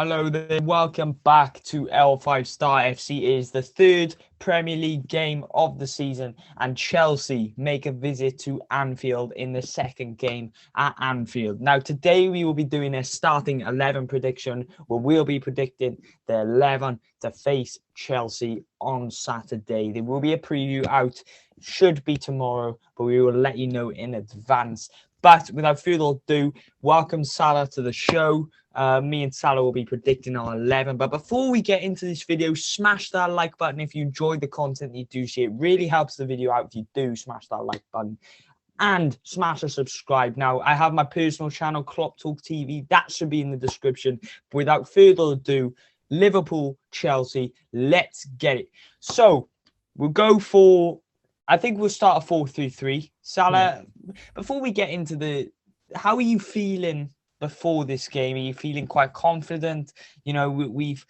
Hello there, welcome back to L5 Star FC. It is the third Premier League game of the season, and Chelsea make a visit to Anfield in the second game at Anfield. Now, today we will be doing a starting 11 prediction where we'll be predicting the 11 to face Chelsea on Saturday. There will be a preview out, should be tomorrow, but we will let you know in advance. But without further ado, welcome Salah to the show. Me and Salah will be predicting our 11. But before we get into this video, smash that like button if you enjoyed the content you do see. It really helps the video out if you do smash that like button. And smash a subscribe. Now, I have my personal channel, Klopp Talk TV. That should be in the description. But without further ado, Liverpool, Chelsea, let's get it. So, we'll go for... I think we'll start a 4-3-3. Salah, before we get into how are you feeling before this game? Are you feeling quite confident? You know, we've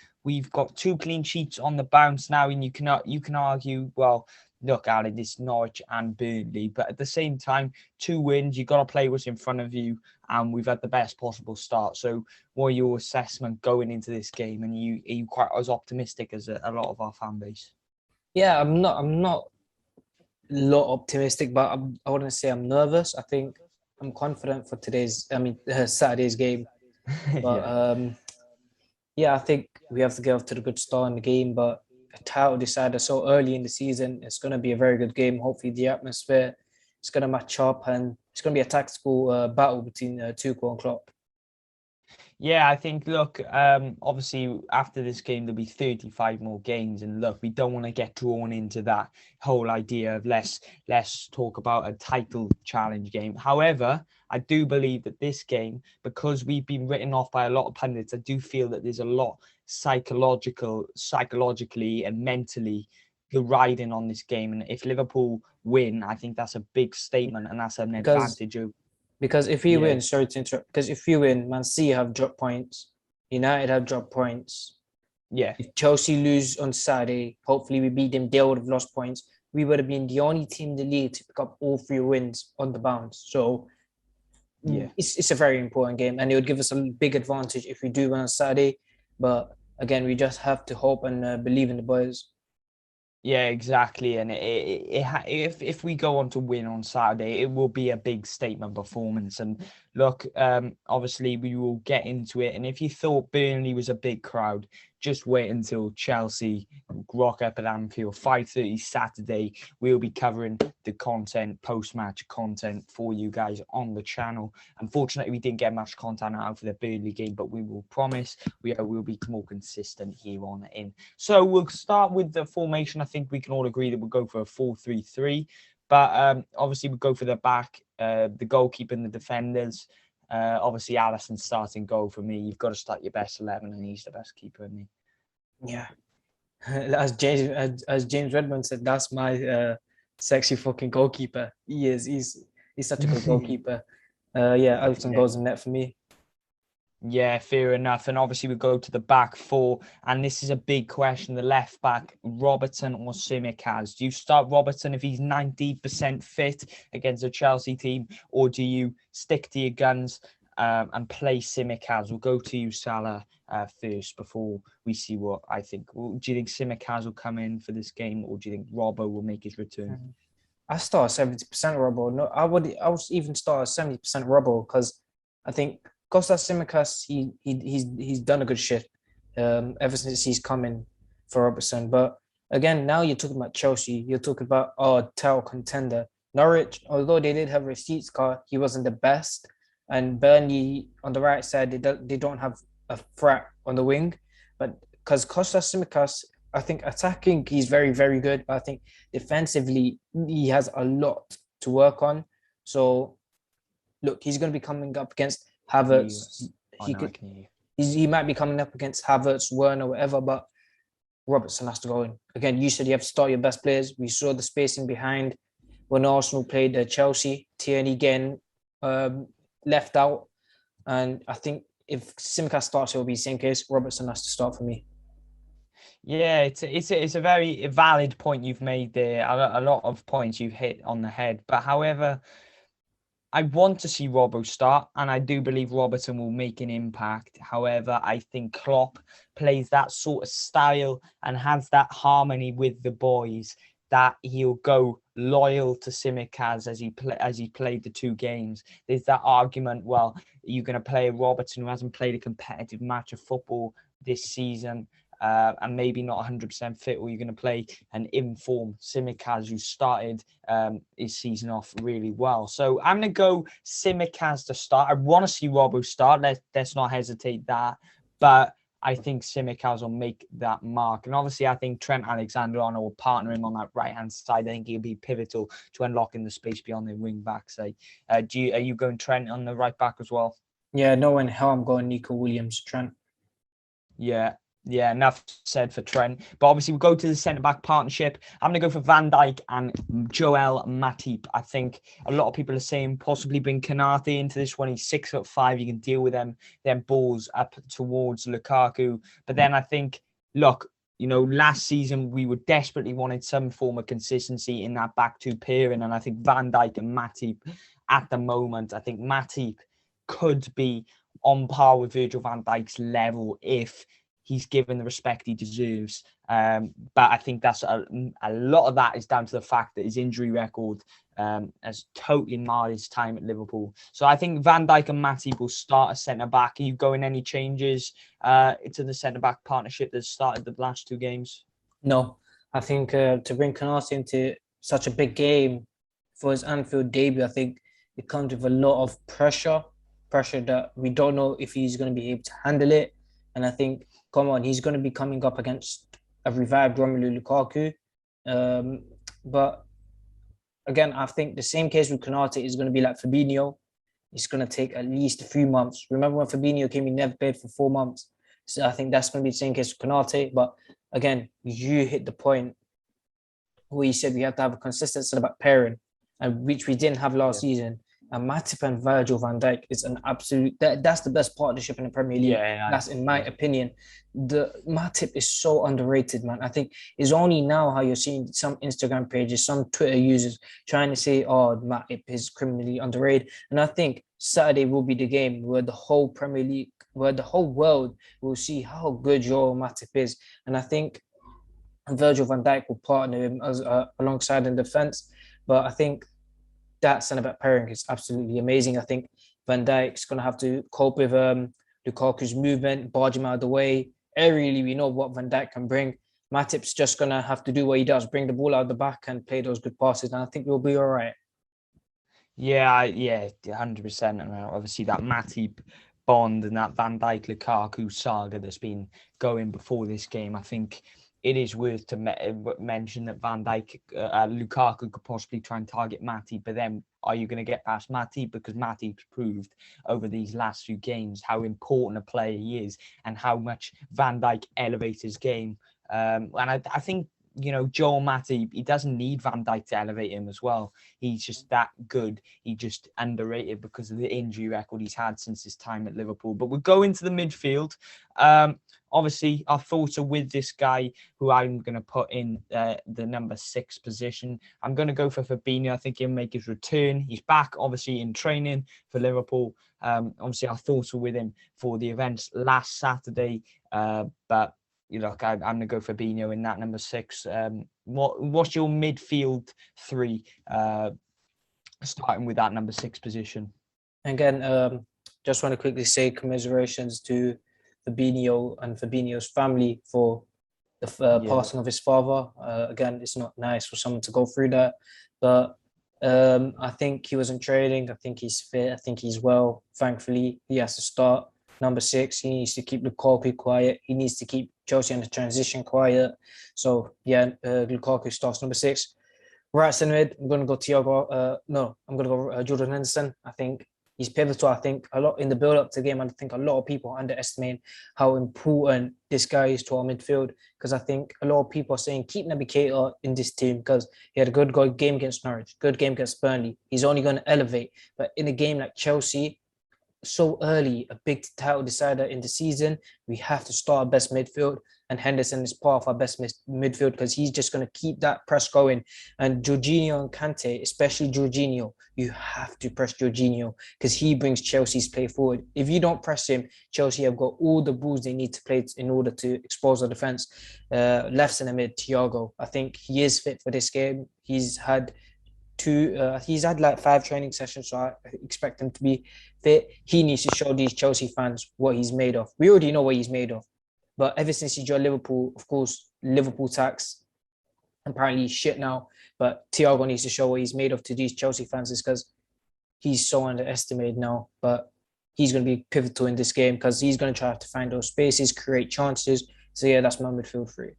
got 2 clean sheets on the bounce now, and you can argue, well, look at it, it's Norwich and Burnley, but at the same time, 2 wins, you got to play what's in front of you, and we've had the best possible start. So, what are your assessment going into this game? And are you quite as optimistic as a lot of our fan base? Yeah, I'm not a lot optimistic, but I wouldn't say I'm nervous. I think I'm confident for Saturday's game. But yeah, I think we have to get off to the good start in the game. But a title decided so early in the season, it's going to be a very good game. Hopefully, the atmosphere is going to match up, and it's going to be a tactical battle between Tuchel and Klopp. Yeah, I think, look, obviously after this game, there'll be 35 more games. And look, we don't want to get drawn into that whole idea of let's talk about a title challenge game. However, I do believe that this game, because we've been written off by a lot of pundits, I do feel that there's a lot psychologically and mentally riding on this game. And if Liverpool win, I think that's a big statement, and that's an advantage of... Because if we win, sorry to interrupt, because if we win, Man City have dropped points, United have dropped points. Yeah. If Chelsea lose on Saturday, hopefully we beat them, they would have lost points. We would have been the only team in the league to pick up all 3 wins on the bounce. So yeah, it's a very important game, and it would give us a big advantage if we do win on Saturday. But again, we just have to hope and believe in the boys. Yeah, exactly. And if we go on to win on Saturday, it will be a big statement performance. And look, obviously we will get into it. And if you thought Burnley was a big crowd, just wait until Chelsea rock up at Anfield, 5:30 Saturday. We'll be covering the content, post-match content for you guys on the channel. Unfortunately, we didn't get much content out for the Burnley game, but we will promise we will be more consistent here on in. So we'll start with the formation. I think we can all agree that we'll go for a 4-3-3. But obviously, we'll go for the back, the goalkeeper and the defenders. Obviously, Alisson starting goal for me. You've got to start your best 11, and he's the best keeper in me. Yeah, as James Redmond said, that's my sexy fucking goalkeeper. He is. He's such a good goalkeeper. Yeah, Alisson goes in net for me. Yeah, fair enough. And obviously we go to the back 4, and this is a big question. The left back, Robertson or Tsimikas? Do you start Robertson if he's 90% fit against a Chelsea team, or do you stick to your guns and play Tsimikas? We'll go to you, Salah, first before we see what I think. Do you think Tsimikas will come in for this game, or do you think Robbo will make his return? I start 70% Robbo. No, I would even start 70% Robbo, because I think Kostas Tsimikas, he's done a good shit ever since he's come in for Robertson. But again, now you're talking about Chelsea. You're talking about title contender. Norwich, although they did have receipts card, he wasn't the best. And Burnley on the right side, they don't have a threat on the wing. But because Kostas Tsimikas, I think attacking he's very, very good. But I think defensively he has a lot to work on. So look, he's going to be coming up against Havertz. He might be coming up against Havertz, Werner, whatever, but Robertson has to go in. Again, you said you have to start your best players. We saw the spacing behind when Arsenal played Chelsea. Tierney again left out. And I think if Tsimikas starts, it will be the same case. Robertson has to start for me. Yeah, it's a very valid point you've made there. A lot of points you've hit on the head. But however, I want to see Robbo start, and I do believe Robertson will make an impact. However, I think Klopp plays that sort of style and has that harmony with the boys that he'll go loyal to Tsimikas as he played the two games. There's that argument, well, you're going to play Robertson who hasn't played a competitive match of football this season. And maybe not 100% fit, or you're going to play an informed Tsimikas who started his season off really well. So I'm going to go Tsimikas to start. I want to see Robbo start. Let's not hesitate that. But I think Tsimikas will make that mark. And obviously, I think Trent Alexander-Arnold will partner him on that right-hand side. I think he'll be pivotal to unlocking the space beyond the wing-back. Say, are you going Trent on the right-back as well? Yeah, no in hell I'm going Nico Williams, Trent. Yeah, enough said for Trent. But obviously, we'll go to the centre-back partnership. I'm going to go for Van Dijk and Joel Matip. I think a lot of people are saying possibly bring Konate into this one. He's 6'5". You can deal with them balls up towards Lukaku. But then I think, look, last season we would desperately wanted some form of consistency in that back two pairing. And I think Van Dijk and Matip at the moment, I think Matip could be on par with Virgil van Dijk's level if he's given the respect he deserves. But I think that's a lot of that is down to the fact that his injury record has totally marred his time at Liverpool. So I think Van Dijk and Matip will start as centre-back. Are you going any changes to the centre-back partnership that started the last two games? No, I think to bring Konate into such a big game for his Anfield debut, I think it comes with a lot of pressure that we don't know if he's going to be able to handle it. And I think, come on, he's going to be coming up against a revived Romelu Lukaku. But again, I think the same case with Konate is going to be like Fabinho. It's going to take at least a few months. Remember when Fabinho came, he never played for 4 months. So I think that's going to be the same case with Konate. But again, you hit the point where you said we have to have a consistent centre-back pairing, and which we didn't have last season. And Matip and Virgil van Dijk is an absolute, that's the best partnership in the Premier League. That's in my opinion. The Matip is so underrated, man. I think it's only now how you're seeing some Instagram pages, some Twitter users trying to say, oh, Matip is criminally underrated. And I think Saturday will be the game where the whole Premier League, where the whole world will see how good Joel Matip is. And I think Virgil van Dijk will partner him alongside in defence. But I think that centre-back pairing is absolutely amazing. I think Van Dijk's going to have to cope with Lukaku's movement, barge him out of the way. Aerially, we know what Van Dijk can bring. Matip's just going to have to do what he does, bring the ball out of the back and play those good passes. And I think we'll be all right. Yeah, 100%. And obviously that Matip bond and that Van Dijk-Lukaku saga that's been going before this game, I think it is worth to mention that Van Dijk, Lukaku could possibly try and target Matip, but then are you going to get past Matip? Because Matip's proved over these last few games how important a player he is and how much Van Dijk elevates his game. And I think, Joel Matip, he doesn't need Van Dijk to elevate him as well. He's just that good. He just underrated because of the injury record he's had since his time at Liverpool. But we'll go into the midfield. Obviously, our thoughts are with this guy who I'm going to put in the number 6 position. I'm going to go for Fabinho. I think he'll make his return. He's back, obviously, in training for Liverpool. Obviously, our thoughts were with him for the events last Saturday. But I'm going to go for Fabinho in that number 6. What's your midfield 3, starting with that number 6 position? Again, just want to quickly say commiserations to Fabinho and Fabinho's family for the passing of his father. Again, it's not nice for someone to go through that, but I think he was in training. I think he's fit. I think he's well. Thankfully, he has to start. Number 6, he needs to keep Lukaku quiet. He needs to keep Chelsea in the transition quiet. So, Lukaku starts number 6. Right centre mid, I'm going to go I'm going to go Jordan Henderson. I think he's pivotal. I think a lot in the build-up to the game. I think a lot of people underestimate how important this guy is to our midfield, because I think a lot of people are saying keep Naby Keita in this team because he had a good game against Norwich, good game against Burnley. He's only going to elevate. But in a game like Chelsea, so early, a big title decider in the season. We have to start our best midfield, and Henderson is part of our best midfield because he's just going to keep that press going. And Jorginho and Kante, especially Jorginho, you have to press Jorginho because he brings Chelsea's play forward. If you don't press him, Chelsea have got all the balls they need to play in order to expose our defense. Left centre mid, Thiago. I think he is fit for this game. He's had like 5 training sessions, so I expect him to be fit. He needs to show these Chelsea fans what he's made of. We already know what he's made of, but ever since he joined Liverpool, of course, Liverpool tax apparently shit now. But Thiago needs to show what he's made of to these Chelsea fans, is because he's so underestimated now. But he's going to be pivotal in this game because he's going to try to find those spaces, create chances. So yeah, that's my midfield three.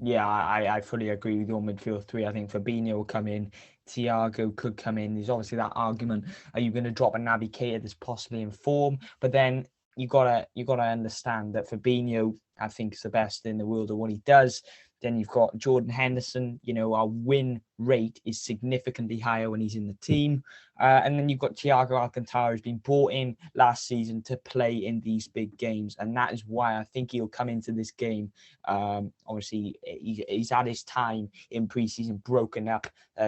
Yeah, I fully agree with your midfield three. I think Fabinho will come in. Thiago could come in. There's obviously that argument: are you going to drop a Naby Keita that's possibly in form? But then you gotta understand that Fabinho, I think, is the best in the world at what he does. Then you've got Jordan Henderson. You know, our win rate is significantly higher when he's in the team. And then you've got Thiago Alcantara, who's been brought in last season to play in these big games. And that is why I think he'll come into this game. Obviously, he's had his time in preseason broken up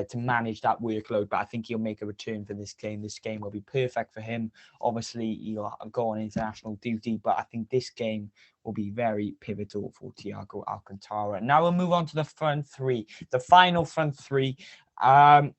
to manage that workload, but I think he'll make a return for this game. This game will be perfect for him. Obviously, he'll go on international duty, but I think this game will be very pivotal for Thiago Alcantara. Now we'll move on to the front three, the final front three. I'm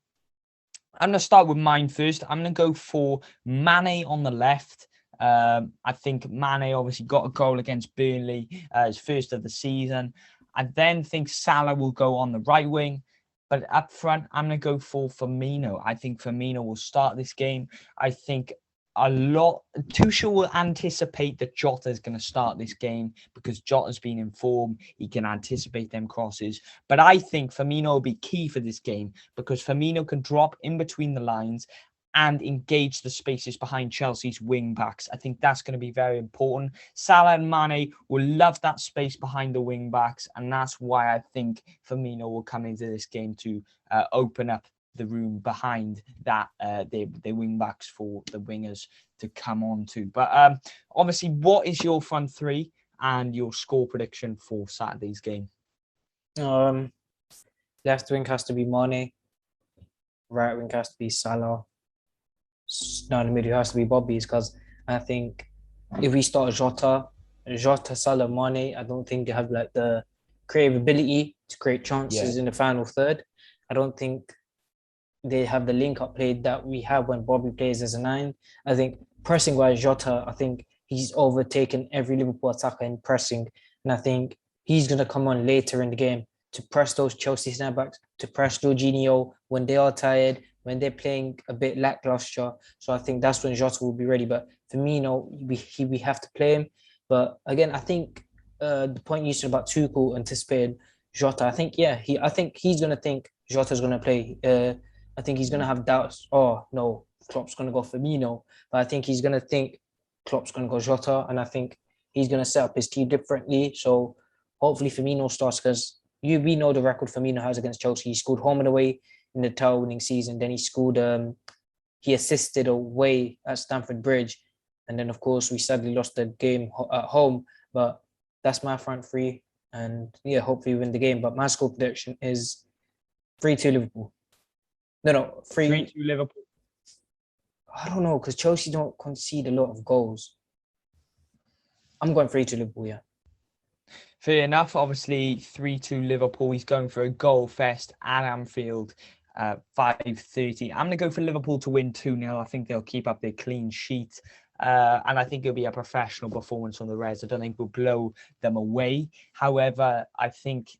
going to start with mine first. I'm going to go for Mane on the left. I think Mane obviously got a goal against Burnley, his first of the season. I then think Salah will go on the right wing. But up front, I'm going to go for Firmino. I think Firmino will start this game. I think Tuchel will anticipate that Jota is going to start this game because Jota's been in form. He can anticipate them crosses. But I think Firmino will be key for this game because Firmino can drop in between the lines and engage the spaces behind Chelsea's wing backs. I think that's going to be very important. Salah and Mane will love that space behind the wing backs, and that's why I think Firmino will come into this game to open up the room behind that the wing backs for the wingers to come on to. But obviously, what is your front three and your score prediction for Saturday's game? Left wing has to be Mane. Right wing has to be Salah. Down the middle has to be Bobby's, because I think if we start Jota, Salah, Mane, I don't think they have like the creative ability to create chances in the final third. I don't think they have the link-up play that we have when Bobby plays as a 9. I think pressing-wise, Jota, I think he's overtaken every Liverpool attacker in pressing. And I think he's going to come on later in the game to press those Chelsea snapbacks, to press Jorginho when they are tired, when they're playing a bit lackluster. So I think that's when Jota will be ready. But Firmino, we have to play him. But again, I think the point you said about Tuchel anticipating Jota, I think he's going to think Jota's going to play. I think he's going to have doubts. Oh, no, Klopp's going to go Firmino. But I think he's going to think Klopp's going to go Jota. And I think he's going to set up his team differently. So hopefully Firmino starts, because we know the record Firmino has against Chelsea. He scored home and away in the title-winning season. Then he scored, he assisted away at Stamford Bridge. And then, of course, we sadly lost the game at home. But that's my front three. And yeah, hopefully win the game. But my score prediction is 3-2 Liverpool. No, 3-2 Liverpool. I don't know, because Chelsea don't concede a lot of goals. I'm going 3-2 Liverpool, yeah. Fair enough. Obviously, 3-2 Liverpool. He's going for a goal fest at Anfield, 5:30. I'm going to go for Liverpool to win 2-0. I think they'll keep up their clean sheet. And I think it'll be a professional performance on the Reds. I don't think we'll blow them away. However, I think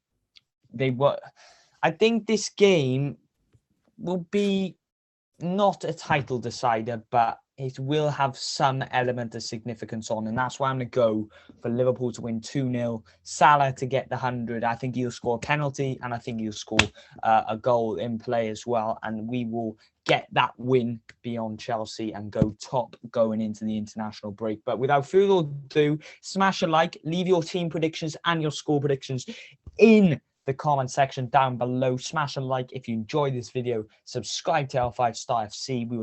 this game will be not a title decider, but it will have some element of significance on, and that's why I'm going to go for Liverpool to win 2-0, Salah to get the 100. I think he'll score a penalty, and I think he'll score a goal in play as well, and we will get that win beyond Chelsea and go top going into the international break. But without further ado, smash a like, leave your team predictions and your score predictions in the comment section down below. Smash a like if you enjoyed this video. Subscribe to L5 Star FC. We will